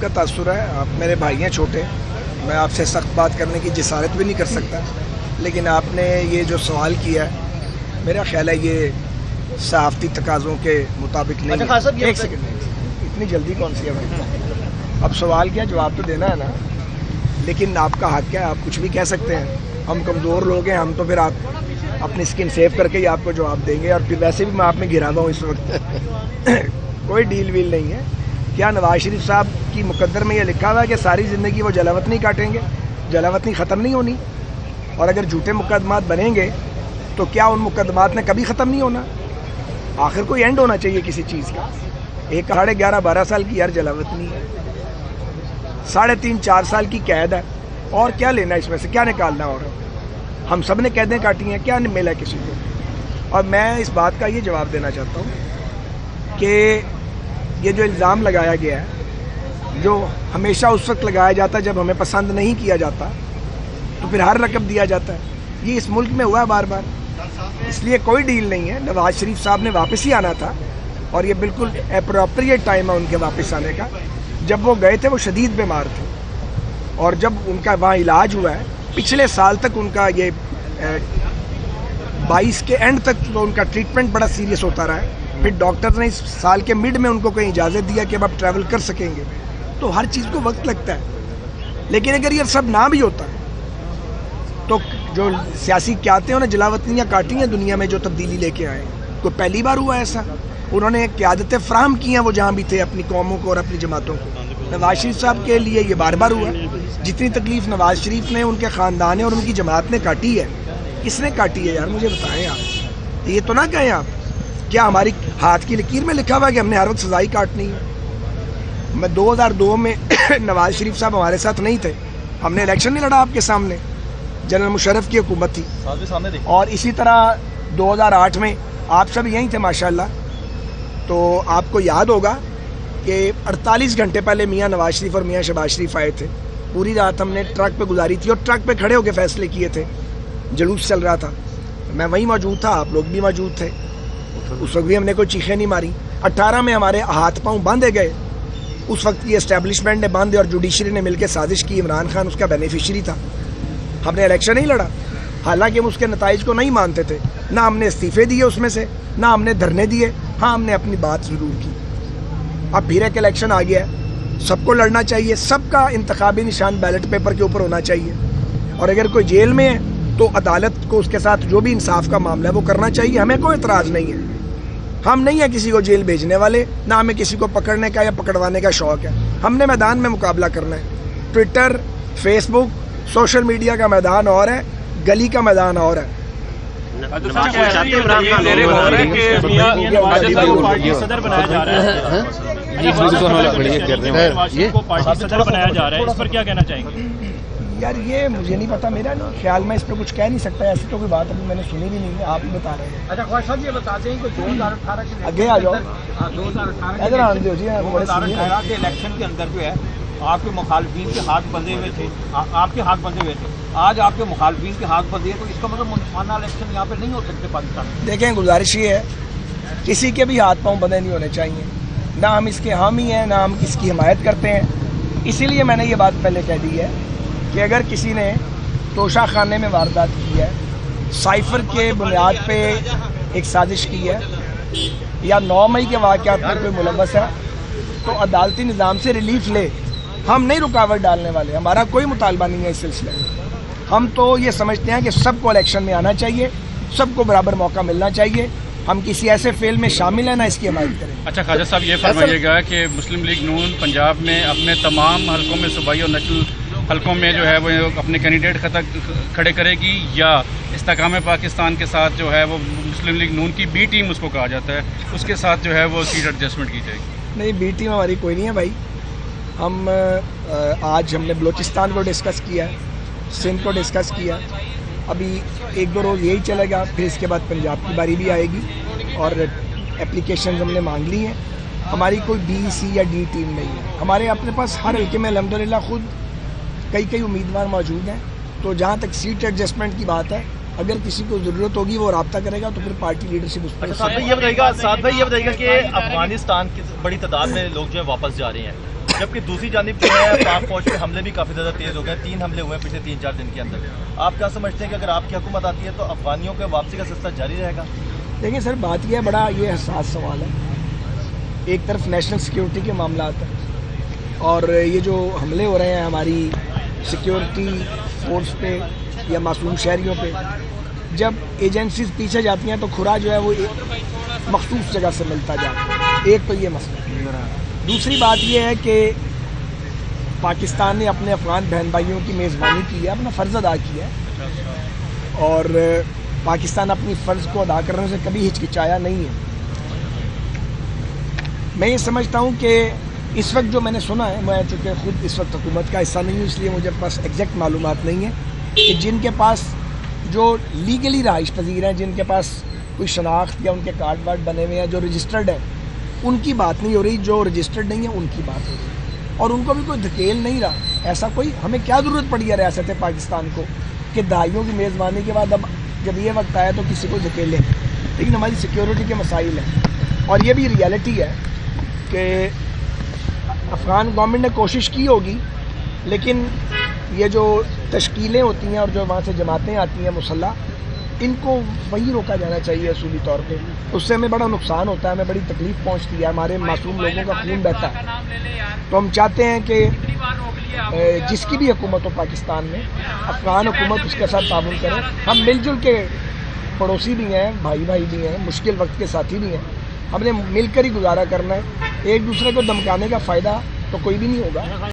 کا تاثر ہے. آپ میرے بھائی ہیں چھوٹے, میں آپ سے سخت بات کرنے کی جسارت بھی نہیں کر سکتا, لیکن آپ نے یہ جو سوال کیا ہے میرا خیال ہے یہ صحافتی تقاضوں کے مطابق نہیں ہے. ایک سیکنڈ, اتنی جلدی کون سی ہے بھائی؟ اب سوال کیا, جواب تو دینا ہے نا, لیکن آپ کا حق ہے, آپ کچھ بھی کہہ سکتے ہیں. ہم کمزور لوگ ہیں, ہم تو پھر آپ اپنی اسکن سیو کر کے ہی آپ کو جواب دیں گے, اور پھر ویسے بھی میں آپ میں گرا ہوا ہوں اس وقت. کوئی ڈیل ویل نہیں ہے. کیا نواز شریف صاحب کی مقدر میں یہ لکھا ہوا ہے کہ ساری زندگی وہ جلاوطنی کاٹیں گے؟ جلاوطنی ختم نہیں ہونی, اور اگر جھوٹے مقدمات بنیں گے تو کیا ان مقدمات نے کبھی ختم نہیں ہونا؟ آخر کوئی اینڈ ہونا چاہیے کسی چیز کا. ایک 11.5-12 سال کی یار جلاوطنی ہے, 3.5-4 سال کی قید ہے, اور کیا لینا اس میں سے, کیا نکالنا؟ اور ہم سب نے قیدیں کاٹی ہیں, کیا ملا کسی کو؟ اور میں اس بات کا یہ جواب دینا چاہتا ہوں کہ یہ جو الزام لگایا گیا ہے, جو ہمیشہ اس وقت لگایا جاتا ہے جب ہمیں پسند نہیں کیا جاتا, تو پھر ہر رقم دیا جاتا ہے. یہ اس ملک میں ہوا ہے بار بار, اس لیے کوئی ڈیل نہیں ہے. نواز شریف صاحب نے واپس ہی آنا تھا, اور یہ بالکل اپروپریٹ ٹائم ہے ان کے واپس آنے کا. جب وہ گئے تھے وہ شدید بیمار تھے, اور جب ان کا وہاں علاج ہوا ہے, پچھلے سال تک ان کا یہ 22 کے اینڈ تک تو ان کا ٹریٹمنٹ بڑا سیریس ہوتا رہا ہے. پھر ڈاکٹر نے اس سال کے مڈ میں ان کو کہیں اجازت دیا کہ اب آپ ٹریول کر سکیں گے. تو ہر چیز کو وقت لگتا ہے, لیکن اگر یہ سب نہ بھی ہوتا تو جو سیاسی قیادتیں انہیں جلاوطنیاں کاٹی ہیں دنیا میں, جو تبدیلی لے کے آئے, کوئی پہلی بار ہوا ایسا؟ انہوں نے قیادتیں فراہم کی ہیں وہ جہاں بھی تھے, اپنی قوموں کو اور اپنی جماعتوں کو. نواز شریف صاحب کے لیے یہ بار بار ہوا. جتنی تکلیف نواز شریف نے, ان کے خاندان اور ان کی جماعت نے کاٹی ہے, کس نے کاٹی ہے یار؟ مجھے بتائیں آپ. یہ تو نہ کہیں آپ, کیا ہماری ہاتھ کی لکیر میں لکھا ہوا ہے کہ ہم نے ہر وقت سزائی کاٹنی ہے؟ میں 2002 میں نواز شریف صاحب ہمارے ساتھ نہیں تھے, ہم نے الیکشن نہیں لڑا آپ کے سامنے, جنرل مشرف کی حکومت تھی. اور اسی طرح 2008 میں آپ سب یہیں تھے ماشاءاللہ. تو آپ کو یاد ہوگا کہ 48 گھنٹے پہلے میاں نواز شریف اور میاں شہباز شریف آئے تھے. پوری رات ہم نے ٹرک پہ گزاری تھی, اور ٹرک پہ کھڑے ہو کے فیصلے کیے تھے. جلوس چل رہا تھا, میں وہیں موجود تھا, آپ لوگ بھی موجود تھے. اس وقت بھی ہم نے کوئی چیخیں نہیں ماری. 18 میں ہمارے ہاتھ پاؤں باندھے گئے, اس وقت کی اسٹیبلشمنٹ نے باندھے, اور جوڈیشری نے مل کے سازش کی. عمران خان اس کا بینیفیشری تھا. ہم نے الیکشن نہیں لڑا, حالانکہ ہم اس کے نتائج کو نہیں مانتے تھے. نہ ہم نے استعفے دیے اس میں سے, نہ ہم نے دھرنے دیے. ہاں, ہم نے اپنی بات ضرور کی. اب پھر ایک الیکشن آ گیا ہے, سب کو لڑنا چاہیے, سب کا انتخابی نشان بیلٹ پیپر کے اوپر ہونا چاہیے. اور اگر کوئی جیل میں ہے تو عدالت کو اس کے ساتھ جو بھی انصاف کا معاملہ ہے وہ کرنا چاہیے. ہمیں کوئی اعتراض نہیں ہے. ہم نہیں ہیں کسی کو جیل بھیجنے والے, نہ ہمیں کسی کو پکڑنے کا یا پکڑوانے کا شوق ہے. ہم نے میدان میں مقابلہ کرنا ہے. ٹویٹر, فیس بک, سوشل میڈیا کا میدان اور ہے, گلی کا میدان اور ہے. صدر بنایا جا رہا ہے, اس پر کیا کہنا چاہیں گے؟ یار یہ مجھے نہیں پتا, میرا خیال میں اس پہ کچھ کہہ نہیں سکتا. ایسی تو کوئی بات ابھی میں نے سنی بھی نہیں ہے, آپ ہی بتا رہے ہیں. اچھا خواجہ صاحب یہ بتاتے ہیں کہ 2018 کے آگے آ جاؤ, 2018 کے الیکشن کے اندر جو ہے آپ کے مخالفین کے ہاتھ بندھے ہوئے تھے, آپ کے ہاتھ بندھے ہوئے تھے. آج آپ کے مخالفین کے ہاتھ بندھے, تو اس کا مطلب منصفانہ الیکشن یہاں پہ نہیں ہو سکتے پاکستان میں. دیکھیں, گزارش یہ ہے, کسی کے بھی ہاتھ پاؤں بندھے نہیں ہونے چاہیے. نہ ہم اس کے حامی ہیں, نہ ہم اس کی حمایت کرتے ہیں. اسی لیے میں نے یہ بات پہلے کہہ دی ہے کہ اگر کسی نے توشہ خانے میں واردات کی ہے, سائفر کے بنیاد پہ ایک سازش کی ہے, یا 9 مئی کے واقعات میں کوئی ملوث ہے, تو عدالتی نظام سے ریلیف لے. ہم نہیں رکاوٹ ڈالنے والے, ہمارا کوئی مطالبہ نہیں ہے اس سلسلے میں. ہم تو یہ سمجھتے ہیں کہ سب کو الیکشن میں آنا چاہیے, سب کو برابر موقع ملنا چاہیے. ہم کسی ایسے فیل میں شامل ہیں نہ اس کی حمایت کریں. اچھا خواجہ صاحب یہ فرمائیے گا کہ مسلم لیگ نون پنجاب میں اپنے تمام حلقوں میں, صوبائی اور نیشنل حلقوں میں جو ہے وہ اپنے کینڈیڈیٹ کھڑے کرے گی, یا استحکام پاکستان کے ساتھ جو ہے وہ مسلم لیگ نون کی بی ٹیم اس کو کہا جاتا ہے, اس کے ساتھ جو ہے وہ سیٹ ایڈجسٹمنٹ کی جائے گی؟ نہیں, بی ٹیم ہماری کوئی نہیں ہے بھائی. آج ہم نے بلوچستان کو ڈسکس کیا ہے, سندھ کو ڈسکس کیا. ابھی 1-2 روز یہی چلے گا, پھر اس کے بعد پنجاب کی باری بھی آئے گی, اور اپلیکیشنز ہم نے مانگ لی ہیں. ہماری کوئی بی, سی یا ڈی ٹیم نہیں ہے. ہمارے اپنے پاس ہر حلقے میں الحمدللہ خود کئی امیدوار موجود ہیں. تو جہاں تک سیٹ ایڈجسٹمنٹ کی بات ہے, اگر کسی کو ضرورت ہوگی وہ رابطہ کرے گا, تو پھر پارٹی لیڈرشپ اس پر. ساتھ بھائی یہ بتائیے گا کہ افغانستان کی بڑی تعداد میں لوگ جو ہے واپس جا رہے ہیں, جبکہ دوسری جانب جو ہے پاک فوج کے حملے بھی کافی زیادہ تیز ہو گئے. 3 حملے ہوئے ہیں پچھلے 3-4 دن کے اندر. آپ کیا سمجھتے ہیں کہ اگر آپ کی حکومت آتی ہے تو افغانیوں کے واپسی کا سلسلہ جاری رہے گا؟ دیکھیں سر، بات یہ ہے، بڑا یہ حساس سوال ہے. ایک طرف نیشنل سیکیورٹی کے معاملات ہیں اور یہ جو حملے ہو رہے ہیں ہماری سیکیورٹی فورس پہ یا معصوم شہریوں پہ، جب ایجنسیز پیچھے جاتی ہیں تو کھرا جو ہے وہ ایک مخصوص جگہ سے ملتا جاتا ہے. ایک تو یہ مسئلہ. دوسری بات یہ ہے کہ پاکستان نے اپنے افغان بہن بھائیوں کی میزبانی کی ہے، اپنا فرض ادا کیا ہے اور پاکستان اپنی فرض کو ادا کرنے سے کبھی ہچکچایا نہیں ہے. میں یہ سمجھتا ہوں کہ اس وقت جو میں نے سنا ہے، میں چونکہ خود اس وقت حکومت کا حصہ نہیں ہوں، اس لیے مجھے پاس ایگزیکٹ معلومات نہیں ہے کہ جن کے پاس جو لیگلی رہائش پذیر ہیں، جن کے پاس کوئی شناخت یا ان کے کارڈ وارڈ بنے ہوئے ہیں، جو رجسٹرڈ ہیں، ان کی بات نہیں ہو رہی. جو رجسٹرڈ نہیں ہے ان کی بات ہو رہی اور ان کو بھی کوئی دھکیل نہیں رہا. ایسا کوئی ہمیں کیا ضرورت پڑی ہے ریاست پاکستان کو کہ دہائیوں کی میزبانی کے بعد اب جب یہ وقت آیا تو کسی کو دھکیلیں. لیکن ہماری سیکیورٹی کے مسائل ہیں اور یہ بھی ریالٹی ہے کہ افغان گورنمنٹ نے کوشش کی ہوگی، لیکن یہ جو تشکیلیں ہوتی ہیں اور جو وہاں سے جماعتیں آتی ہیں مسلح، ان کو وہی روکا جانا چاہیے اصولی طور پہ. اس سے ہمیں بڑا نقصان ہوتا ہے، ہمیں بڑی تکلیف پہنچتی ہے، ہمارے معصوم لوگوں کا خون بہتا ہے. تو ہم چاہتے ہیں کہ جس کی بھی حکومت ہو پاکستان میں، افغان حکومت اس کے ساتھ تعاون کرے. ہم مل جل کے پڑوسی بھی ہیں، بھائی بھائی بھی ہیں، مشکل وقت کے ساتھی بھی ہیں. ہم نے مل کر ہی گزارا کرنا ہے. ایک دوسرے کو دمکانے کا فائدہ تو کوئی بھی نہیں ہوگا.